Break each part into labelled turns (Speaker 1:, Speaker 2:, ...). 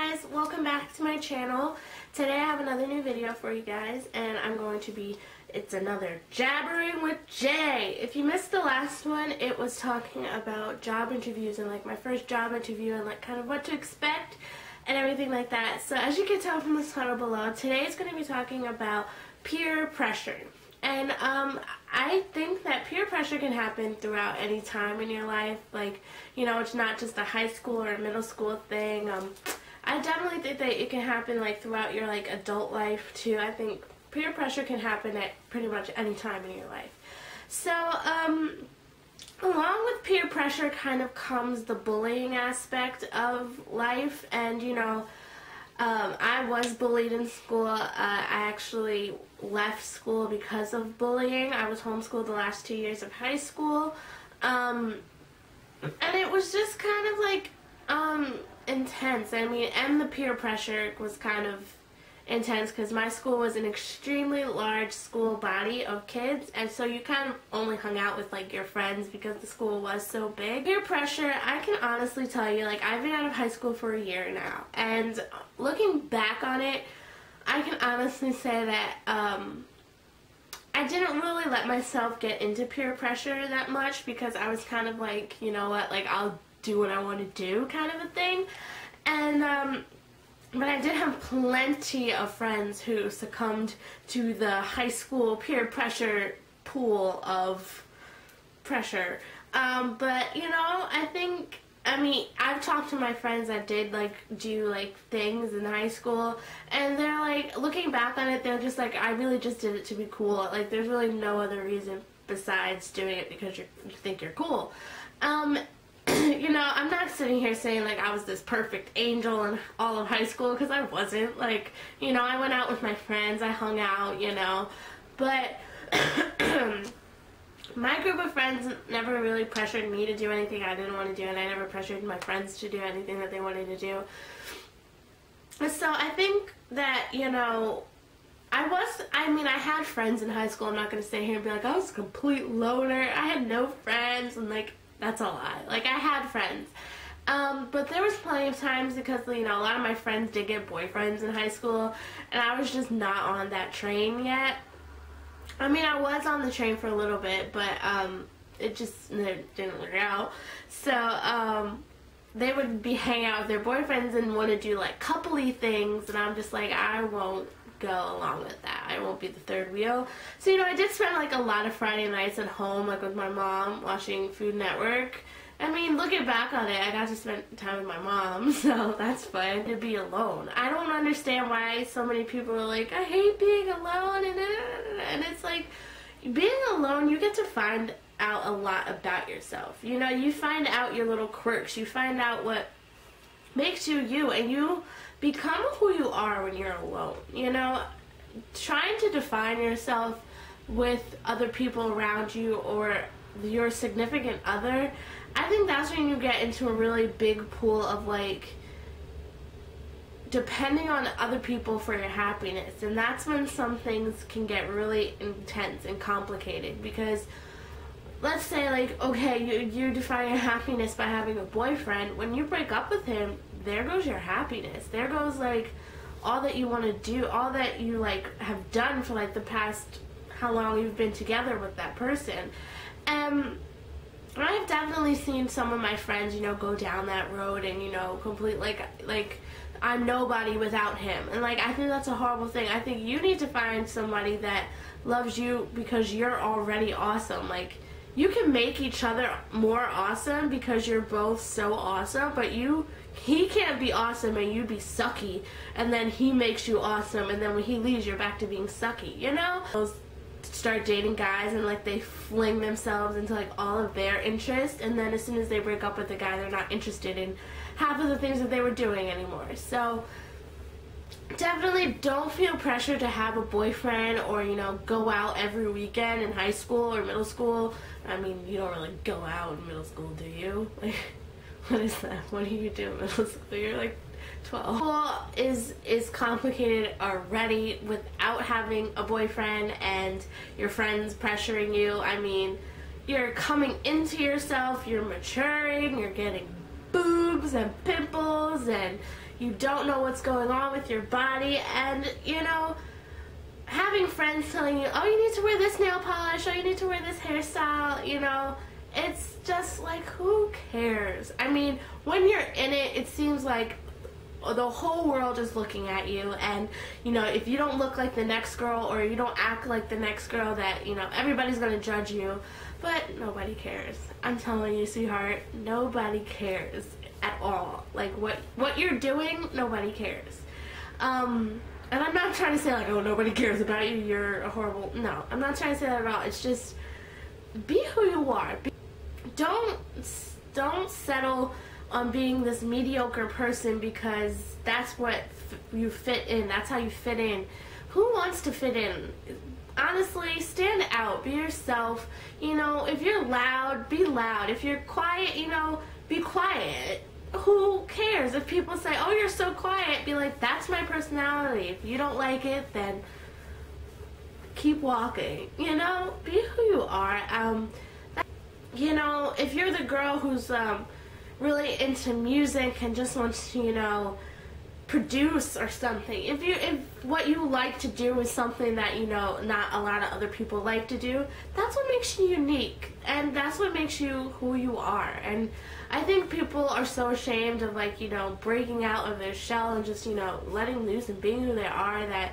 Speaker 1: guys, welcome back to my channel. Today I have another new video for you guys, and I'm going to be, it's another Jabbering with Jay. If you missed the last one, it was talking about job interviews and like my first job interview and like kind of what to expect and everything like that. So as you can tell from the title below, today is going to be talking about peer pressure. And I think that peer pressure can happen throughout any time in your life. Like, you know, it's not just a high school or a middle school thing. I definitely think that it can happen like throughout your like adult life too. I think peer pressure can happen at pretty much any time in your life. So, along with peer pressure kind of comes the bullying aspect of life. And, you know, I was bullied in school. I actually left school because of bullying. I was homeschooled the last 2 years of high school. And it was just kind of like intense. I mean, and the peer pressure was kind of intense because my school was an extremely large school body of kids, and so you kind of only hung out with like your friends because the school was so big. Peer pressure, I can honestly tell you, like, I've been out of high school for a year now, and looking back on it, I can honestly say that I didn't really let myself get into peer pressure that much because I was kind of like, you know what, like, I'll do what I want to do kind of a thing. And but I did have plenty of friends who succumbed to the high school peer pressure pool of pressure. But, you know, I mean, I've talked to my friends that did, like, do, like, things in high school, and they're, like, looking back on it, they're just, like, I really just did it to be cool. Like, there's really no other reason besides doing it because you think you're cool. You know, I'm not sitting here saying, like, I was this perfect angel in all of high school, because I wasn't. Like, you know, I went out with my friends, I hung out, you know, but my group of friends never really pressured me to do anything I didn't want to do, and I never pressured my friends to do anything that they wanted to do. So I think that, you know, I mean, I had friends in high school. I'm not going to sit here and be like, I was a complete loner. I had no friends, and, like, that's a lie. Like, I had friends. But there was plenty of times because, you know, a lot of my friends did get boyfriends in high school, and I was just not on that train yet. I mean, I was on the train for a little bit, but it just didn't work out. So they would be hanging out with their boyfriends and want to do, like, coupley things, and I'm just like, I won't go along with that. I won't be the third wheel. So, you know, I did spend, like, a lot of Friday nights at home, like, with my mom, watching Food Network. I mean, looking back on it, I got to spend time with my mom, so that's fun. To be alone. I don't understand why so many people are like, I hate being alone, and it's like, being alone, you get to find out a lot about yourself. You know, you find out your little quirks. You find out what makes you you, and you become who you are when you're alone. You know, trying to define yourself with other people around you or your significant other, I think that's when you get into a really big pool of, like, depending on other people for your happiness, and that's when some things can get really intense and complicated. Because let's say, like, okay, you define your happiness by having a boyfriend. When you break up with him, there goes your happiness. There goes, like, all that you want to do, all that you, like, have done for, like, the past how long you've been together with that person. And I've definitely seen some of my friends, you know, go down that road and, you know, complete, like, I'm nobody without him. And, like, I think that's a horrible thing. I think you need to find somebody that loves you because you're already awesome. Like, you can make each other more awesome because you're both so awesome, but he can't be awesome and you be sucky, and then he makes you awesome, and then when he leaves, you're back to being sucky, you know? Those start dating guys and, like, they fling themselves into, like, all of their interests, and then as soon as they break up with the guy, they're not interested in half of the things that they were doing anymore. So definitely don't feel pressure to have a boyfriend or, you know, go out every weekend in high school or middle school. I mean, you don't really go out in middle school, do you? Like, what is that? What do you do in middle school? You're like 12. School is complicated already without having a boyfriend and your friends pressuring you. I mean, you're coming into yourself, you're maturing, you're getting boobs and pimples, and you don't know what's going on with your body, and, you know, having friends telling you, oh, you need to wear this nail polish, oh, you need to wear this hairstyle, you know, it's just like, who cares? I mean, when you're in it, it seems like the whole world is looking at you, and, you know, if you don't look like the next girl or you don't act like the next girl, that, you know, everybody's gonna judge you. But nobody cares. I'm telling you, sweetheart, nobody cares at all. Like, what you're doing, nobody cares. And I'm not trying to say, like, oh, nobody cares about you, you're a horrible... No, I'm not trying to say that at all. It's just, be who you are. Don't settle on being this mediocre person because that's what you fit in. That's how you fit in. Who wants to fit in? Honestly, stand out. Be yourself. You know, if you're loud, be loud. If you're quiet, you know, be quiet. Who cares? If people say, oh, you're so quiet, be like, that's my personality. If you don't like it, then keep walking. You know, be who you are. You know, if you're the girl who's really into music and just wants to, you know, produce or something, if what you like to do is something that, you know, not a lot of other people like to do, that's what makes you unique, and that's what makes you who you are. And I think people are so ashamed of, like, you know, breaking out of their shell and just, you know, letting loose and being who they are, that,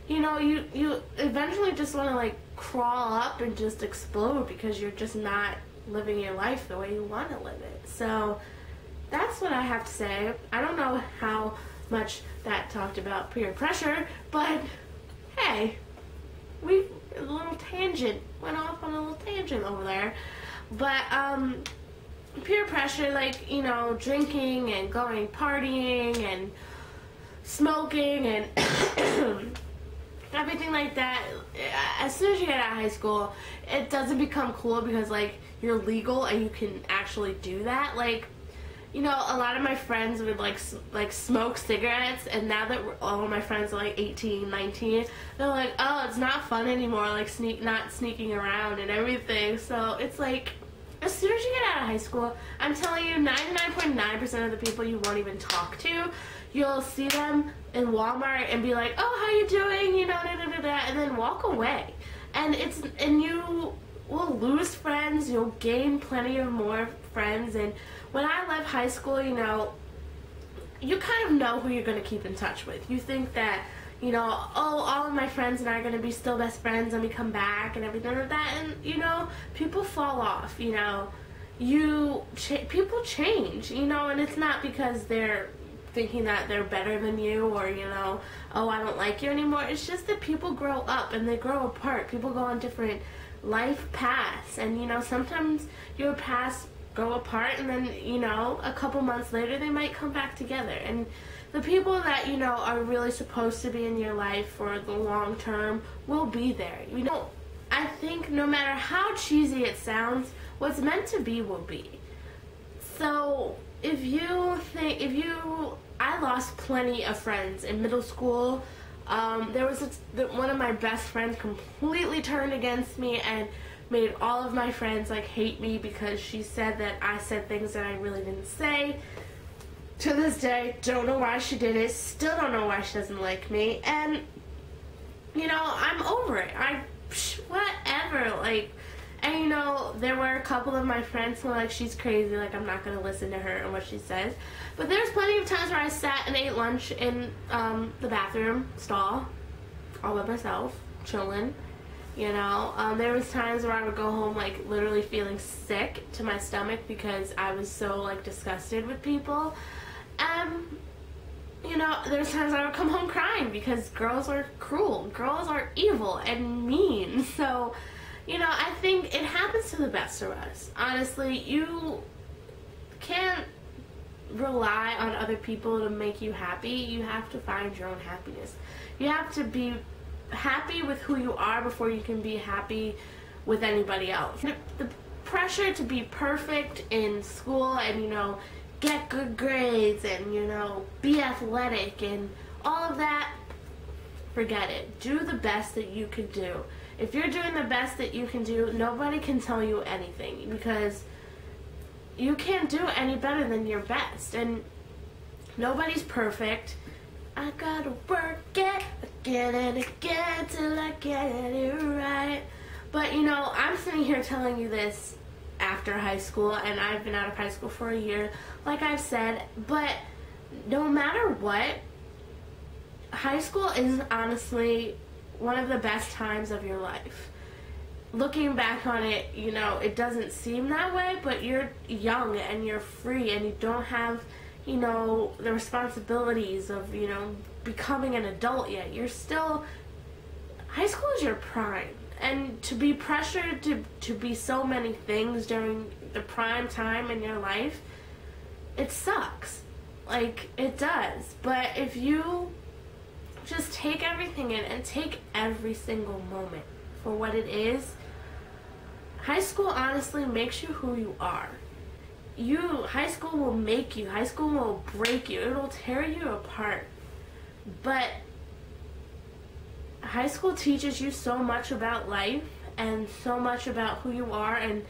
Speaker 1: you know, you eventually just want to, like, crawl up and just explode because you're just not living your life the way you want to live it. So that's what I have to say. I don't know how much that talked about peer pressure, but hey, we a little tangent went off on a little tangent over there. But peer pressure, like, you know, drinking and going partying and smoking and everything like that, as soon as you get out of high school, it doesn't become cool because, like, you're legal and you can actually do that. Like, you know, a lot of my friends would, like smoke cigarettes, and now that all of my friends are, like, 18, 19, they're like, oh, it's not fun anymore, like, not sneaking around and everything. So it's like, as soon as you get out of high school, I'm telling you, 99.9% of the people you won't even talk to, you'll see them in Walmart and be like, oh, how you doing, you know, and then walk away. And you will lose friends, you'll gain plenty of more friends. And when I left high school, you know, you kind of know who you're going to keep in touch with. You think that, you know, oh, all of my friends and I are going to be still best friends and we come back and everything like that. And, you know, people fall off, you know. People change, you know, and it's not because they're thinking that they're better than you or, you know, oh, I don't like you anymore. It's just that people grow up and they grow apart. People go on different life paths, and, you know, sometimes your paths go apart, and then, you know, a couple months later they might come back together. And the people that, you know, are really supposed to be in your life for the long term will be there. You know, I think no matter how cheesy it sounds, what's meant to be will be. So I lost plenty of friends in middle school. There was one of my best friends completely turned against me and made all of my friends, like, hate me because she said that I said things that I really didn't say. To this day, don't know why she did it, still don't know why she doesn't like me, and, you know, I'm over it. Whatever, like, and, you know, there were a couple of my friends who were like, she's crazy, like, I'm not going to listen to her and what she says. But there's plenty of times where I sat and ate lunch in the bathroom stall all by myself, chilling, you know. There was times where I would go home, like, literally feeling sick to my stomach because I was so, like, disgusted with people. You know, there's times I would come home crying because girls are cruel, girls are evil and mean. So, you know, I think it happens to the best of us. Honestly, you can't rely on other people to make you happy. You have to find your own happiness. You have to be happy with who you are before you can be happy with anybody else. The pressure to be perfect in school and, you know, get good grades and, you know, be athletic and all of that, forget it. Do the best that you can do. If you're doing the best that you can do, nobody can tell you anything because you can't do any better than your best. And Nobody's perfect. I gotta work it again and again till I get it right. But you know, I'm sitting here telling you this after high school, and I've been out of high school for a year, like I've said, but no matter what, high school is honestly one of the best times of your life. Looking back on it, you know, it doesn't seem that way, but you're young and you're free and you don't have, you know, the responsibilities of, you know, becoming an adult yet. You're still, high school is your prime. And to be pressured to be so many things during the prime time in your life, it sucks. Like, it does. But if you just take everything in and take every single moment for what it is, high school honestly makes you who you are. High school will make you. High school will break you. It'll tear you apart. But high school teaches you so much about life and so much about who you are, and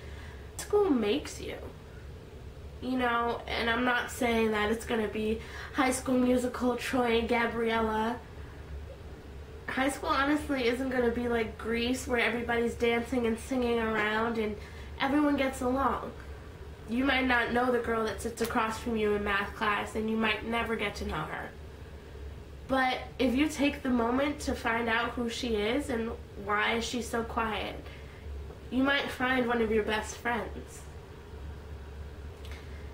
Speaker 1: school makes you. You know, and I'm not saying that it's going to be High School Musical, Troy and Gabriella. High school honestly isn't going to be like Grease, where everybody's dancing and singing around and everyone gets along. You might not know the girl that sits across from you in math class, and you might never get to know her. But if you take the moment to find out who she is and why she's so quiet, you might find one of your best friends.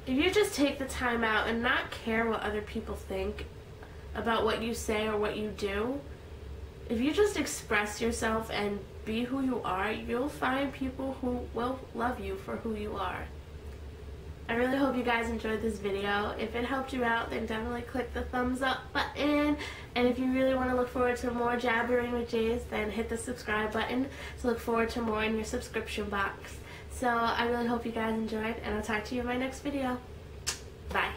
Speaker 1: If you just take the time out and not care what other people think about what you say or what you do, if you just express yourself and be who you are, you'll find people who will love you for who you are. I really hope you guys enjoyed this video. If it helped you out, then definitely click the thumbs up button. And if you really want to look forward to more Jabbering with Jays, then hit the subscribe button to look forward to more in your subscription box. So I really hope you guys enjoyed, and I'll talk to you in my next video. Bye.